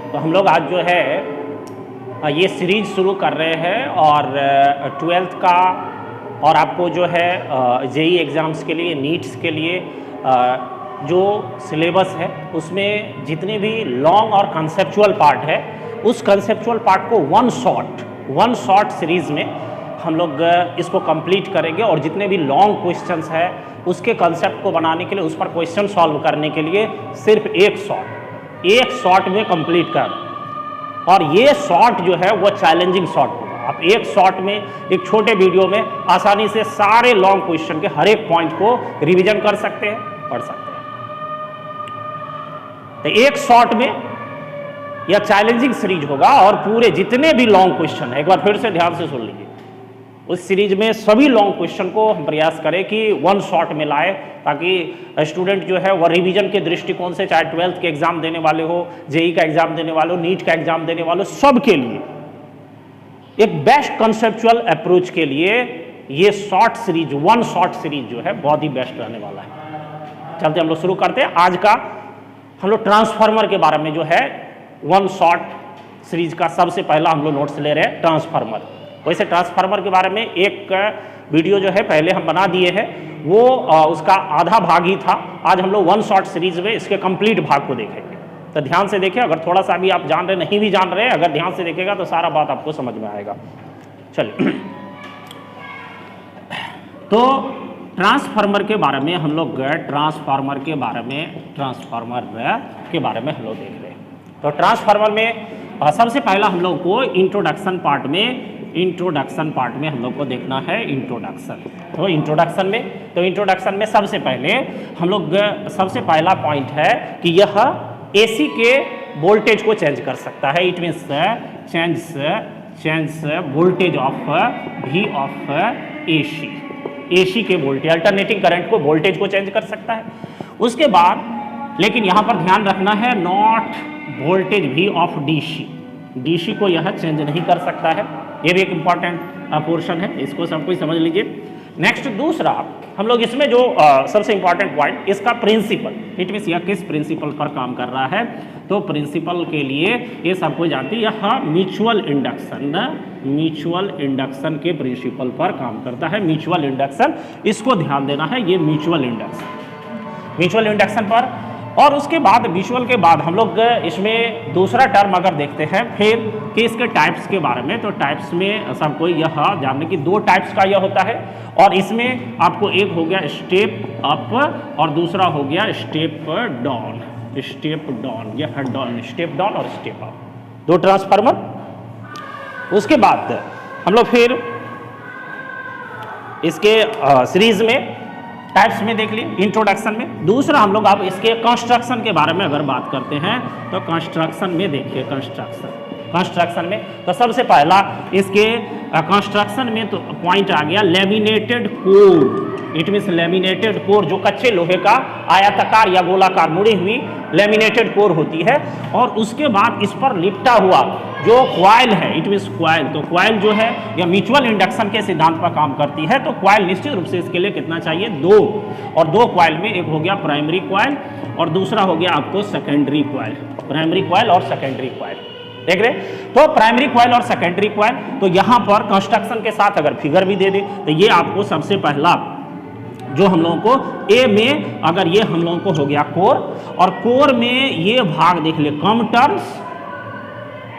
तो हम लोग आज जो है ये सीरीज शुरू कर रहे हैं और 12th का और आपको जो है जेई एग्ज़ाम्स के लिए, नीट्स के लिए जो सिलेबस है उसमें जितने भी लॉन्ग और कंसेप्चुअल पार्ट है उस कंसेप्चुअल पार्ट को वन शॉट सीरीज़ में हम लोग इसको कंप्लीट करेंगे और जितने भी लॉन्ग क्वेश्चंस है उसके कंसेप्ट को बनाने के लिए, उस पर क्वेश्चन सॉल्व करने के लिए सिर्फ एक शॉट में कंप्लीट कर। और ये शॉट जो है वो चैलेंजिंग शॉट होगा। आप एक शॉट में, एक छोटे वीडियो में आसानी से सारे लॉन्ग क्वेश्चन के हर एक पॉइंट को रिवीजन कर सकते हैं, पढ़ सकते हैं। तो एक शॉट में यह चैलेंजिंग सीरीज होगा और पूरे जितने भी लॉन्ग क्वेश्चन है, एक बार फिर से ध्यान से सुन लीजिए, उस सीरीज में सभी लॉन्ग क्वेश्चन को हम प्रयास करें कि वन शॉट में लाए, ताकि स्टूडेंट जो है वह रिवीजन के दृष्टिकोण से, चाहे 12th के एग्जाम देने वाले हो, जेई का एग्जाम देने वाले हो, नीट का एग्जाम देने वाले हो, सबके लिए एक बेस्ट कंसेप्चुअल अप्रोच के लिए ये short series, one shot series जो है बहुत ही बेस्ट रहने वाला है। चलते हम लोग शुरू करते हैं। आज का हम लोग ट्रांसफार्मर के बारे में जो है वन शॉट सीरीज का सबसे पहला हम लोग नोट्स ले रहे हैं, ट्रांसफार्मर। वैसे ट्रांसफार्मर के बारे में एक वीडियो जो है पहले हम बना दिए हैं, वो उसका आधा भाग ही था। आज हम लोग वन शॉट सीरीज में इसके कंप्लीट भाग को देखेंगे। तो ध्यान से देखिए, अगर थोड़ा सा भी आप जान रहे, नहीं भी जान रहे, अगर ध्यान से देखेगा तो सारा बात आपको समझ में आएगा। चलिए, तो ट्रांसफार्मर के बारे में हम लोग ट्रांसफार्मर के बारे में हम लोग देख रहे हैं। तो ट्रांसफार्मर में सबसे पहला हम लोग को इंट्रोडक्शन पार्ट में हम लोग को देखना है इंट्रोडक्शन। तो इंट्रोडक्शन में सबसे पहले हम लोग सबसे पहला पॉइंट है कि यह एसी के वोल्टेज को चेंज कर सकता है। It means change voltage of V of AC के वोल्टेज, अल्टरनेटिंग करंट को वोल्टेज को चेंज कर सकता है। उसके बाद लेकिन यहाँ पर ध्यान रखना है, not voltage V of DC को यह चेंज नहीं कर सकता है। ये भी एक इंपॉर्टेंट पोर्शन है, इसको सब कोई समझ लीजिए। नेक्स्ट दूसरा हम लोग इसमें जो सबसे इंपॉर्टेंट पॉइंट, इसका प्रिंसिपल, इट मीन्स यह किस प्रिंसिपल पर काम कर रहा है। तो प्रिंसिपल के लिए ये सबको जानते हैं, यह म्यूचुअल इंडक्शन के प्रिंसिपल पर काम करता है। म्यूचुअल इंडक्शन, इसको ध्यान देना है, ये म्यूचुअल इंडक्शन पर। और उसके बाद म्यूचुअल के बाद हम लोग इसमें दूसरा टर्म अगर देखते हैं फिर कि इसके टाइप्स के बारे में, तो टाइप्स में सबको यह जानने की दो टाइप्स का यह होता है। और इसमें आपको एक हो गया स्टेप अप और दूसरा हो गया स्टेप डाउन। यह डाउन, स्टेप डाउन और स्टेप अप, दो ट्रांसफार्मर। उसके बाद हम लोग फिर इसके सीरीज में टाइप्स में देख लिए, इंट्रोडक्शन में। दूसरा हम लोग अब इसके कंस्ट्रक्शन के बारे में अगर बात करते हैं तो कंस्ट्रक्शन में देखिए, कंस्ट्रक्शन में तो सबसे पहला इसके कंस्ट्रक्शन में तो पॉइंट आ गया laminated core. It means laminated core, जो कच्चे लोहे का आयताकार या गोलाकार मुड़ी हुई लेमिनेटेड कोर होती है। और उसके बाद इस पर लिपटा हुआ जो क्वाइल है, इट मीन्स क्वाइल, तो क्वाइल जो है या म्यूचुअल इंडक्शन के सिद्धांत पर काम करती है। तो क्वाइल निश्चित रूप से इसके लिए कितना चाहिए, दो। और दो क्वाइल में एक हो गया प्राइमरी क्वाइल और दूसरा हो गया आपको सेकेंडरी क्वाइल। प्राइमरी क्वाइल और सेकेंडरी क्वाइल देख रहे। तो प्राइमरी क्वाइल और सेकेंडरी क्वाइल, तो यहाँ पर कंस्ट्रक्शन के साथ अगर फिगर भी दे दे तो ये आपको सबसे पहला जो हम लोगों को ए में, अगर ये हम लोगों को हो गया कोर, और कोर में ये भाग देख ले कम टर्न्स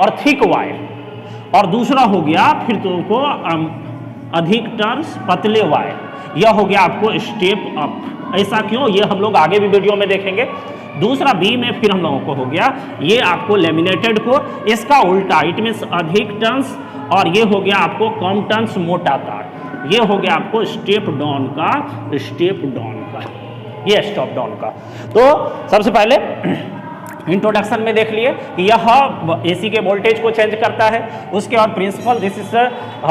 और थिक वायर, और दूसरा हो गया फिर तुमको अधिक टर्न्स पतले वायर। यह हो गया आपको स्टेप अप। ऐसा क्यों, ये हम लोग आगे भी वीडियो में देखेंगे। दूसरा बी में फिर हम लोगों को हो गया ये आपको लेमिनेटेड कोर, इसका उल्टा, इट मीन्स अधिक टर्न्स, और ये हो गया आपको कम टर्न्स मोटा तार। ये हो गया आपको स्टेप डाउन का, ये स्टेप डाउन का। तो सबसे पहले इंट्रोडक्शन में देख लिए कि यह एसी के वोल्टेज को चेंज करता है। उसके बाद principle, this is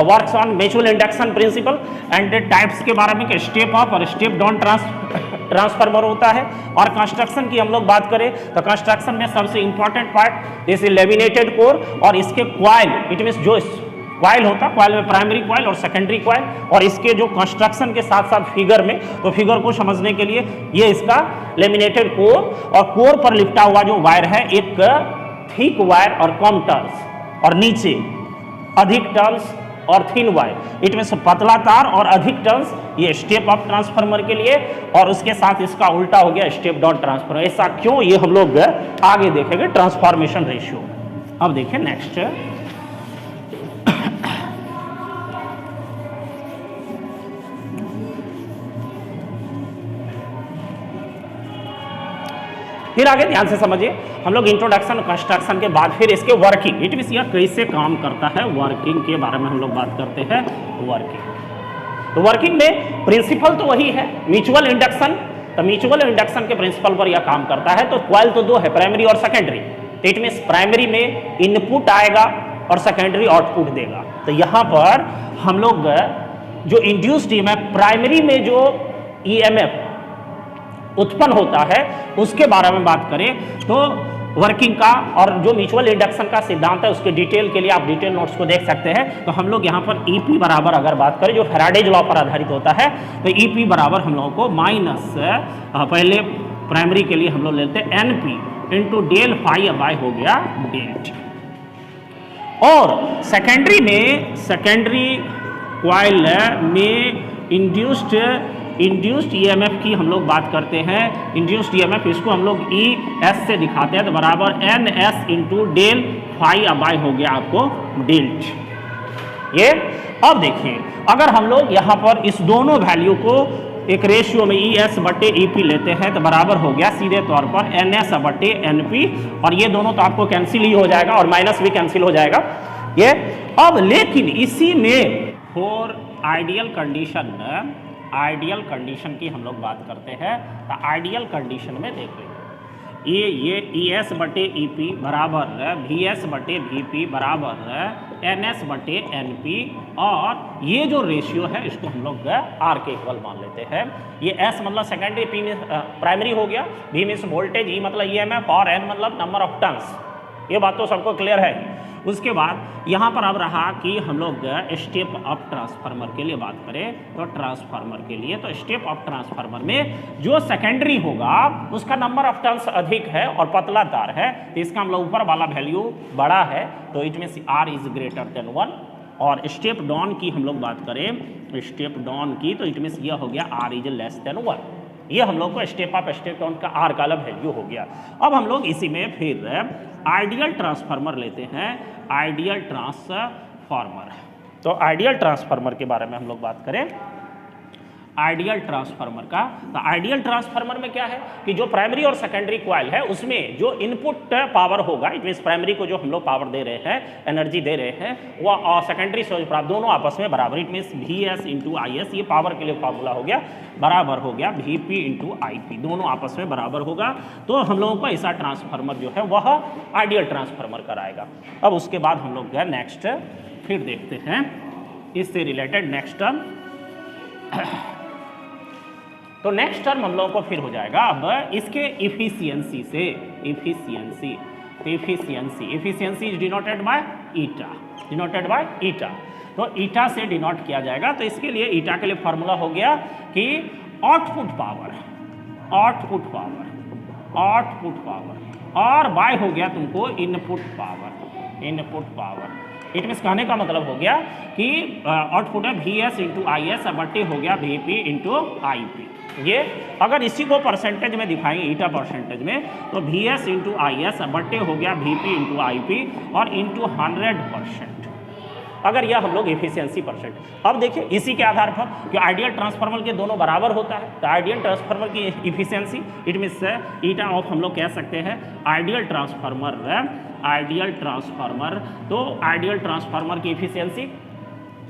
works on mutual induction principle. And types के बारे में कि स्टेप अप और स्टेप डाउन ट्रांसफार्मर होता है। और कंस्ट्रक्शन की हम लोग बात करें तो कंस्ट्रक्शन में सबसे important part this laminated core और इसके क्वाइल, इट मीन्स जो क्वाइल होता है, क्वाइल में प्राइमरी क्वाइल और सेकेंडरी क्वाइल, और इसके जो कंस्ट्रक्शन के साथ साथ फिगर में, तो फिगर को समझने के लिए ये इसका लेमिनेटेड कोर और कोर पर लिपटा हुआ जो वायर है एक थिक वायर और कम टर्न्स, और नीचे अधिक टर्न्स और थिन वायर। इट मीन्स पतला तार और अधिक टर्न्स, ये स्टेप अप ट्रांसफार्मर के लिए, और उसके साथ इसका उल्टा हो गया स्टेप डाउन ट्रांसफार्मर। ऐसा क्यों, ये हम लोग आगे देखेंगे ट्रांसफॉर्मेशन रेशियो। अब देखिए नेक्स्ट, फिर आगे ध्यान से समझिए, हम लोग इंट्रोडक्शन कंस्ट्रक्शन के बाद फिर इसके वर्किंग, इट मीन्स यह कैसे काम करता है, वर्किंग के बारे में हम लोग बात करते हैं। वर्किंग, तो वर्किंग में प्रिंसिपल तो वही है म्यूचुअल इंडक्शन। तो म्यूचुअल इंडक्शन के प्रिंसिपल पर यह काम करता है। तो कॉइल तो दो है, प्राइमरी और सेकेंडरी। तो इट मीन्स प्राइमरी में इनपुट आएगा और सेकेंडरी आउटपुट देगा। तो यहाँ पर हम लोग जो इंड्यूस्ड ईएमएफ, प्राइमरी में जो ईएमएफ उत्पन्न होता है उसके बारे में बात करें तो वर्किंग का और जो म्यूचुअल इंडक्शन का सिद्धांत है उसके डिटेल के लिए आप डिटेल नोट्स को देख सकते हैं। तो हम लोग यहाँ पर ईपी बराबर अगर बात करें जो फैराडेज लॉ पर आधारित होता है, तो ईपी बराबर हम लोगों को माइनस, पहले प्राइमरी के लिए हम लोग लेते हैं NP into del phi by हो गया डेल्ट, और सेकेंडरी में, सेकेंडरी कॉइल में इंड्यूस्ड ईएमएफ की हम लोग बात करते हैं। इंड्यूस्ड ईएमएफ इसको हम लोग ई एस से दिखाते हैं, तो बराबर N S into del phi by हो गया आपको डेल्ट। ये अब देखिए, अगर हम लोग यहाँ पर इस दोनों वैल्यू को एक रेशियो में ई एस बटे ई पी लेते हैं तो बराबर हो गया सीधे तौर पर एन एस बटे एन पी, और ये दोनों तो आपको कैंसिल ही हो जाएगा और माइनस भी कैंसिल हो जाएगा ये। अब लेकिन इसी में फॉर आइडियल कंडीशन की हम लोग बात करते हैं। तो आइडियल कंडीशन में देखो ये ई एस बटे ई पी बराबर वी एस बटे वी पी बराबर एन एस बटे एन पी, और ये जो रेशियो है इसको हम लोग आर के इक्वल मान लेते हैं। ये एस मतलब सेकेंडरी, पी में प्राइमरी हो गया, वी मीन्स वोल्टेज, ई मतलब ई एम एफ, और एन मतलब नंबर ऑफ टर्न्स। ये बात तो सबको क्लियर है। उसके बाद यहाँ पर अब रहा कि हम लोग स्टेप अप ट्रांसफार्मर के लिए बात करें तो ट्रांसफार्मर के लिए, तो स्टेप अप ट्रांसफार्मर में जो सेकेंडरी होगा उसका नंबर ऑफ टर्न्स अधिक है और पतला तार है, तो इसका हम लोग ऊपर वाला वैल्यू बड़ा है, तो it means R is greater than 1। और स्टेप डाउन की हम लोग बात करें, स्टेप डाउन की, तो इट मीन्स यह हो गया आर इज लेस देन 1। ये हम लोग को स्टेप अप स्टेप डाउन का आर का अलग वैल्यू हो गया। अब हम लोग इसी में फिर आइडियल ट्रांसफार्मर लेते हैं, आइडियल ट्रांसफार्मर। तो आइडियल ट्रांसफार्मर के बारे में हम लोग बात करें, आइडियल ट्रांसफार्मर का, तो आइडियल ट्रांसफार्मर में क्या है कि जो प्राइमरी और सेकेंडरी कॉइल है उसमें जो इनपुट पावर होगा, इट मीन्स प्राइमरी को जो हम लोग पावर दे रहे हैं, एनर्जी दे रहे हैं, वो सेकेंडरी से प्राप्त दोनों आपस में बराबर, it means V S into I S, ये पावर के लिए फार्मूला हो गया, बराबर हो गया V P into I P, दोनों आपस में बराबर होगा। तो हम लोगों को ऐसा ट्रांसफार्मर जो है वह आइडियल ट्रांसफार्मर कराएगा। अब उसके बाद हम लोग नेक्स्ट फिर देखते हैं इससे रिलेटेड नेक्स्ट टर्म। तो नेक्स्ट टर्म हम लोगों को फिर हो जाएगा अब इसके इफिशियंसी से, इफिशियंसी, तो efficiency is denoted by eta, denoted by ईटा, तो ईटा से डिनोट किया जाएगा। तो इसके लिए ईटा के लिए फॉर्मूला हो गया कि output power, output power, output power, और बाय हो गया तुमको input power, input power. It means कहने का मतलब हो गया कि आउटपुट है V S into I S बटे हो गया V P into I P. ये अगर इसी को परसेंटेज में दिखाएंगे ईटा परसेंटेज में, तो V S into I S बटे हो गया V P into I P और इंटू 100%, अगर यह हम लोग एफिशिएंसी परसेंट। अब देखिए इसी के आधार पर कि आइडियल ट्रांसफार्मर के दोनों बराबर होता है, तो आइडियल ट्रांसफार्मर की efficiency it means eta of हम लोग कह सकते हैं आइडियल ट्रांसफार्मर, आइडियल ट्रांसफार्मर, तो आइडियल ट्रांसफार्मर की एफिशिएंसी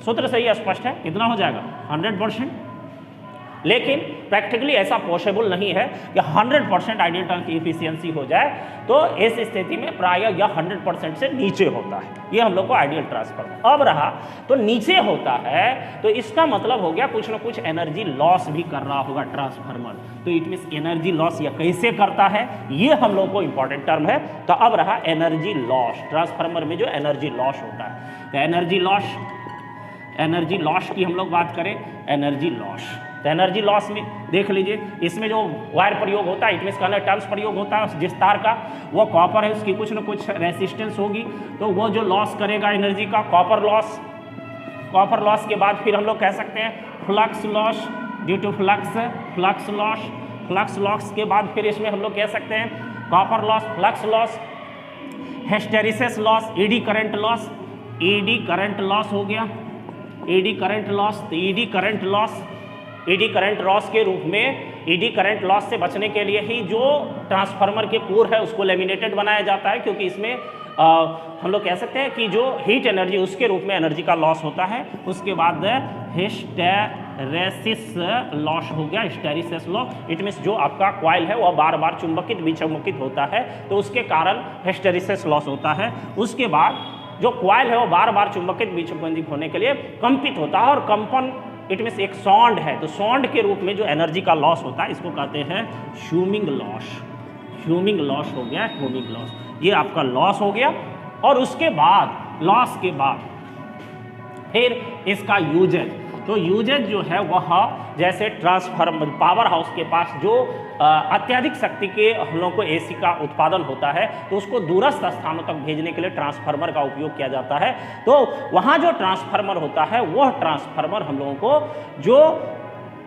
सूत्र से ही स्पष्ट है, कितना हो जाएगा 100%। लेकिन प्रैक्टिकली ऐसा पॉसिबल नहीं है कि 100% आइडियल ट्रांसफार्मर की एफिशिएंसी हो जाए, तो इस स्थिति में प्रायः यह 100% से नीचे होता है, ये हम लोग को आइडियल ट्रांसफार्मर। अब रहा तो नीचे होता है, तो इसका मतलब हो गया कुछ ना कुछ एनर्जी लॉस भी कर रहा होगा ट्रांसफार्मर, तो इट मीन्स एनर्जी लॉस यह कैसे करता है, ये हम लोग को इंपॉर्टेंट टर्म है। तो अब रहा एनर्जी लॉस, ट्रांसफार्मर में जो एनर्जी लॉस होता है, तो एनर्जी लॉस की हम लोग बात करें, एनर्जी लॉस, तो एनर्जी लॉस में देख लीजिए, इसमें जो वायर प्रयोग होता है, इट मीन्स कंडक्टेंस प्रयोग होता है, जिस तार का वो कॉपर है उसकी कुछ न कुछ रेसिस्टेंस होगी, तो वो जो लॉस करेगा एनर्जी का कॉपर लॉस के बाद फिर हम लोग कह सकते हैं flux loss due to flux loss के बाद फिर इसमें हम लोग कह सकते हैं copper loss, flux loss, hysteresis loss, eddy current loss हो गया, एडी करंट लॉस। तो एडी करंट लॉस के रूप में एडी करंट लॉस से बचने के लिए ही जो ट्रांसफार्मर के कोर है उसको लेमिनेटेड बनाया जाता है, क्योंकि इसमें हम लोग कह सकते हैं कि जो हीट एनर्जी उसके रूप में एनर्जी का लॉस होता है। उसके बाद हिस्टेरेसिस लॉस हो गया, हिस्टेरिसिस लॉस, इट मीन्स जो आपका कॉइल है वह बार बार चुंबकित विचुंबकित होता है, तो उसके कारण हिस्टेरिसिस लॉस होता है। उसके बाद जो कॉइल है वो बार बार चुंबकित विचुंबकित होने के लिए कंपित होता है, और कंपन इट मीन्स एक सौंड है, तो सौंड के रूप में जो एनर्जी का लॉस होता है इसको कहते हैं ह्यूमिंग लॉस हो गया, ह्यूमिंग लॉस, ये आपका लॉस हो गया। और उसके बाद लॉस के बाद फिर इसका यूजेज, तो यूजेज जो है वह जैसे ट्रांसफार्मर पावर हाउस के पास जो अत्यधिक शक्ति के हम लोग को एसी का उत्पादन होता है, तो उसको दूरस्थ स्थानों तक भेजने के लिए ट्रांसफार्मर का उपयोग किया जाता है। तो वहाँ जो ट्रांसफार्मर होता है वह ट्रांसफार्मर हम लोगों को जो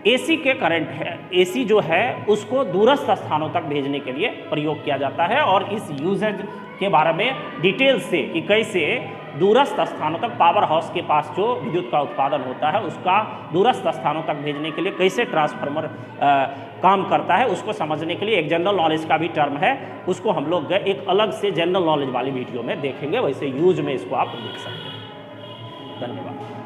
एसी के करंट है, एसी जो है उसको दूरस्थ स्थानों तक भेजने के लिए प्रयोग किया जाता है। और इस यूजेज के बारे में डिटेल से कि कैसे दूरस्थ स्थानों तक पावर हाउस के पास जो विद्युत का उत्पादन होता है उसका दूरस्थ स्थानों तक भेजने के लिए कैसे ट्रांसफार्मर काम करता है, उसको समझने के लिए एक जनरल नॉलेज का भी टर्म है, उसको हम लोग एक अलग से जनरल नॉलेज वाली वीडियो में देखेंगे, वैसे यूज में इसको आप देख सकते हैं। धन्यवाद।